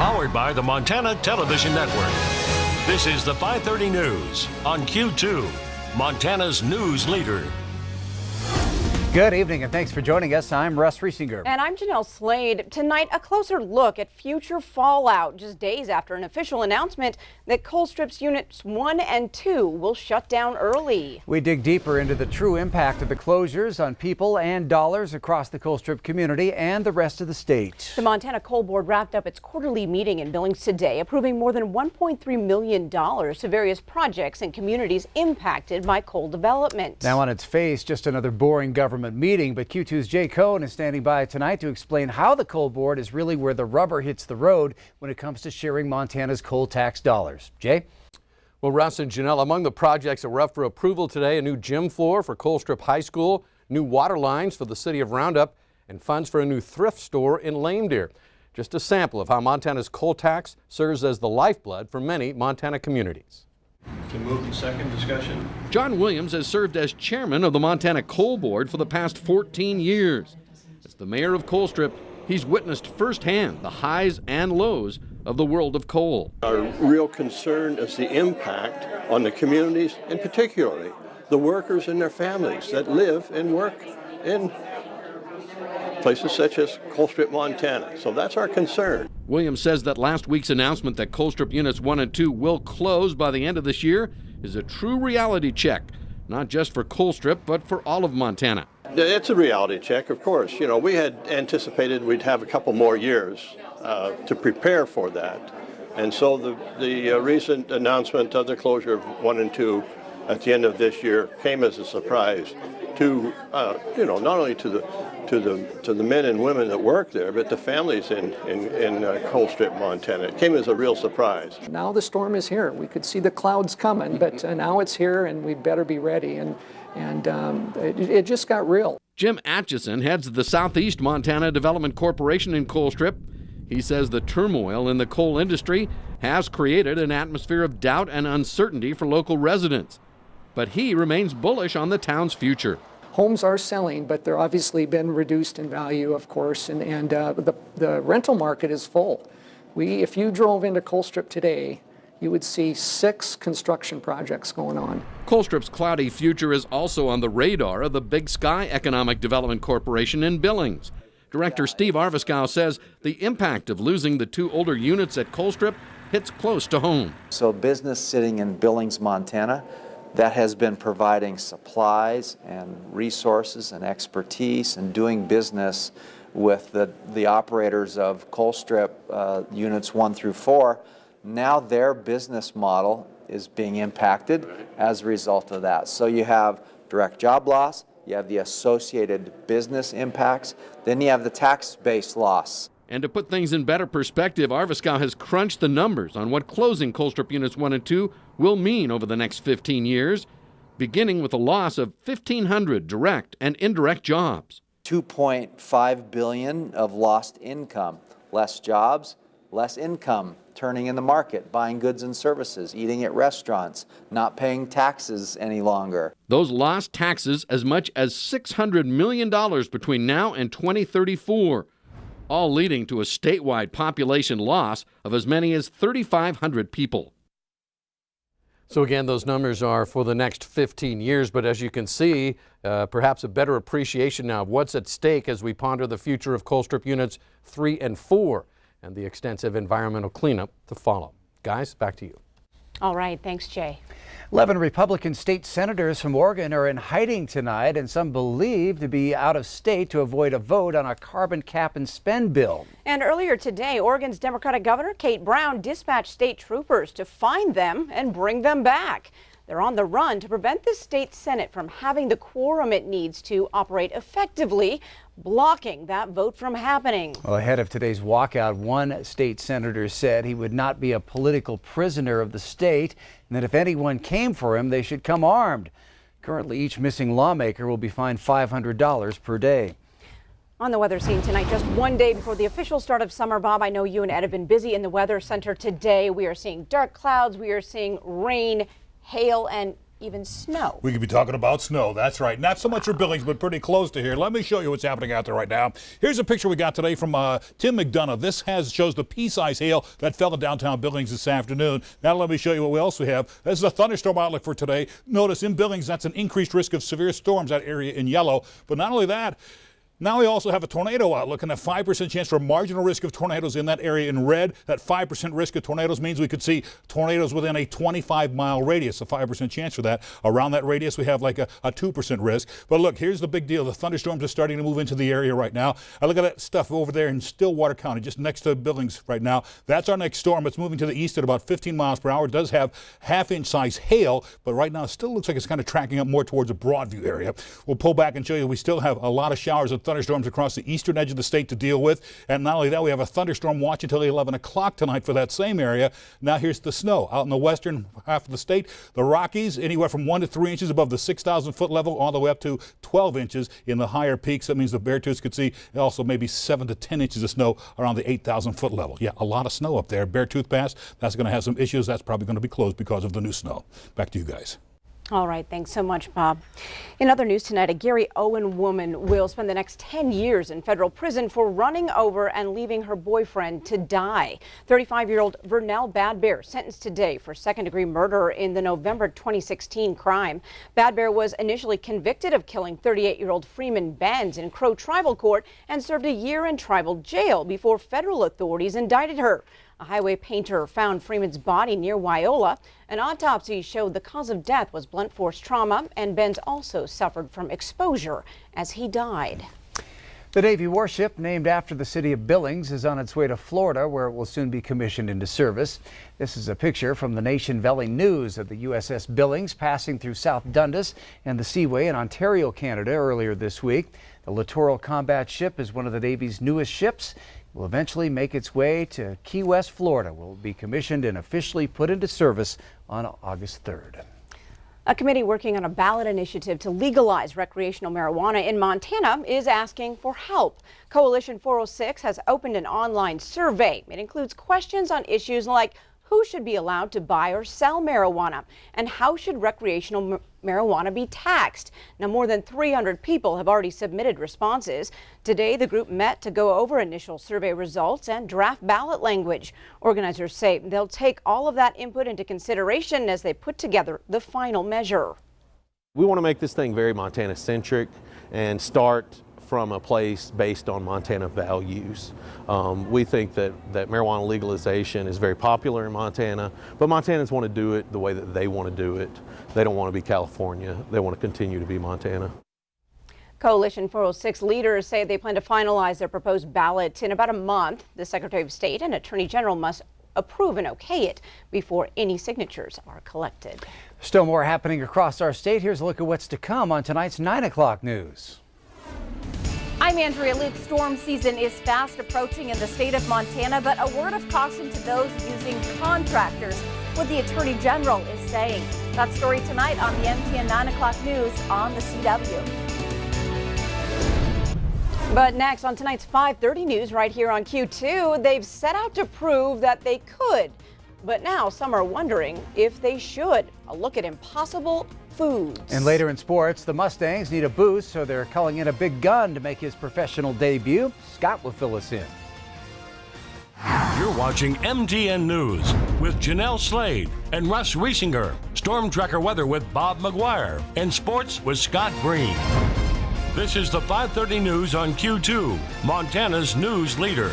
Powered by the Montana Television Network. This is the 530 News on Q2, Montana's news leader. Good evening and thanks for joining us. I'm Russ Riesinger. And I'm Jeanelle Slade. Tonight, a closer look at future fallout just days after an official announcement that Colstrip's Units 1 and 2 will shut down early. We dig deeper into the true impact of the closures on people and dollars across the Colstrip community and the rest of the state. The Montana Coal Board wrapped up its quarterly meeting in Billings today, approving more than $1.3 million to various projects and communities impacted by coal development. Now on its face, just another boring government meeting, but Q2's Jay Cohn is standing by tonight to explain how the coal board is really where the rubber hits the road when it comes to sharing Montana's coal tax dollars. Jay? Well, Russ and Jeanelle, among the projects that were up for approval today, a new gym floor for Colstrip High School, new water lines for the city of Roundup, and funds for a new thrift store in Lame Deer. Just a sample of how Montana's coal tax serves as the lifeblood for many Montana communities. To move to second discussion. John Williams has served as chairman of the Montana Coal Board for the past 14 years. As the mayor of Colstrip, he's witnessed firsthand the highs and lows of the world of coal. Our real concern is the impact on the communities, and particularly the workers and their families that live and work in places such as Colstrip, Montana. So that's our concern. Williams says that last week's announcement that Colstrip Units 1 and 2 will close by the end of this year is a true reality check, not just for Colstrip, but for all of Montana. It's a reality check, of course. You know, we had anticipated we'd have a couple more years to prepare for that. And so the recent announcement of the closure of 1 and 2 at the end of this year came as a surprise to, not only to the men and women that work there, but the families in Colstrip, Montana. It came as a real surprise. Now the storm is here. We could see the clouds coming, but now it's here, and we better be ready. And it just got real. Jim Atchison heads the Southeast Montana Development Corporation in Colstrip. He says the turmoil in the coal industry has created an atmosphere of doubt and uncertainty for local residents. But he remains bullish on the town's future. Homes are selling, but they're obviously been reduced in value, of course, and the rental market is full. If you drove into Colstrip today, you would see 6 construction projects going on. Colstrip's cloudy future is also on the radar of the Big Sky Economic Development Corporation in Billings. Director Steve Arviskow says the impact of losing the 2 older units at Colstrip hits close to home. So business sitting in Billings, Montana, that has been providing supplies and resources and expertise and doing business with the operators of Colstrip units 1 through 4. Now their business model is being impacted as a result of that. So you have direct job loss, you have the associated business impacts, then you have the tax-based loss. And to put things in better perspective, Arviskow has crunched the numbers on what closing Colstrip Units 1 and 2 will mean over the next 15 years, beginning with a loss of 1,500 direct and indirect jobs. $2.5 billion of lost income, less jobs, less income, turning in the market, buying goods and services, eating at restaurants, not paying taxes any longer. Those lost taxes as much as $600 million between now and 2034. All leading to a statewide population loss of as many as 3,500 people. So again, those numbers are for the next 15 years, but as you can see, perhaps a better appreciation now of what's at stake as we ponder the future of Colstrip Units 3 and 4 and the extensive environmental cleanup to follow. Guys, back to you. All right, thanks, Jay. 11 Republican state senators from Oregon are in hiding tonight, and some believed to be out of state to avoid a vote on a carbon cap and spend bill. And earlier today, Oregon's Democratic Governor Kate Brown dispatched state troopers to find them and bring them back. They're on the run to prevent the state Senate from having the quorum it needs to operate effectively, blocking that vote from happening. Well, ahead of today's walkout, one state senator said he would not be a political prisoner of the state, and that if anyone came for him, they should come armed. Currently, each missing lawmaker will be fined $500 per day. On the weather scene tonight, just one day before the official start of summer, Bob, I know you and Ed have been busy in the weather center today. We are seeing dark clouds, we are seeing rain, hail, and even snow. We could be talking about snow. That's right. Not so much for Billings, but pretty close to here. Let me show you what's happening out there right now. Here's a picture we got today from Tim McDonough. This shows the pea-size hail that fell in downtown Billings this afternoon. Now let me show you what else we have. This is a thunderstorm outlook for today. Notice in Billings, that's an increased risk of severe storms, that area in yellow. But not only that, now we also have a tornado outlook and a 5% chance for marginal risk of tornadoes in that area in red. That 5% risk of tornadoes means we could see tornadoes within a 25-mile radius, a 5% chance for that. Around that radius, we have like a 2% risk. But look, here's the big deal. The thunderstorms are starting to move into the area right now. I look at that stuff over there in Stillwater County, just next to Billings right now. That's our next storm. It's moving to the east at about 15 miles per hour. It does have half-inch size hail, but right now it still looks like it's kind of tracking up more towards a Broadview area. We'll pull back and show you we still have a lot of showers and thunderstorms across the eastern edge of the state to deal with. And not only that, we have a thunderstorm watch until 11 o'clock tonight for that same area. Now here's the snow out in the western half of the state. The Rockies, anywhere from 1 to 3 inches above the 6,000-foot level, all the way up to 12 inches in the higher peaks. That means the Beartooths could see also maybe 7 to 10 inches of snow around the 8,000-foot level. Yeah, a lot of snow up there. Beartooth Pass, that's going to have some issues. That's probably going to be closed because of the new snow. Back to you guys. All right, thanks so much, Bob. In other news tonight, a Gary Owen woman will spend the next 10 years in federal prison for running over and leaving her boyfriend to die. 35-year-old Vernell Badbear sentenced today for second-degree murder in the November 2016 crime. Badbear was initially convicted of killing 38-year-old Freeman Benz in Crow Tribal Court and served a year in tribal jail before federal authorities indicted her. A highway painter found Freeman's body near Wyola. An autopsy showed the cause of death was blunt force trauma, and Benz also suffered from exposure as he died. The Navy warship, named after the city of Billings, is on its way to Florida, where it will soon be commissioned into service. This is a picture from the Nation Valley News of the USS Billings passing through South Dundas and the Seaway in Ontario, Canada earlier this week. The littoral combat ship is one of the Navy's newest ships. It will eventually make its way to Key West, Florida, where it will be commissioned and officially put into service on August 3rd. A committee working on a ballot initiative to legalize recreational marijuana in Montana is asking for help. Coalition 406 has opened an online survey. It includes questions on issues like who should be allowed to buy or sell marijuana and how should recreational marijuana be taxed. Now, more than 300 people have already submitted responses. Today, the group met to go over initial survey results and draft ballot language. Organizers say they'll take all of that input into consideration as they put together the final measure. We want to make this thing very Montana-centric and start from a place based on Montana values. We think that marijuana legalization is very popular in Montana, but Montanans want to do it the way that they want to do it. They don't want to be California. They want to continue to be Montana. Coalition 406 leaders say they plan to finalize their proposed ballot in about a month. The Secretary of State and Attorney General must approve and okay it before any signatures are collected. Still more happening across our state. Here's a look at what's to come on tonight's 9 o'clock news. I'm Andrea Luke. Storm season is fast approaching in the state of Montana, but a word of caution to those using contractors, what the Attorney General is saying. That story tonight on the MTN 9 o'clock news on the CW. But next on tonight's 5:30 news right here on Q2, they've set out to prove that they could. But now some are wondering if they should. A look at impossible foods. And later in sports, the Mustangs need a boost, so they're calling in a big gun to make his professional debut. Scott will fill us in. You're watching MTN News with Jeanelle Slade and Russ Riesinger. Storm Tracker weather with Bob McGuire. And sports with Scott Green. This is the 5:30 news on Q2, Montana's news leader.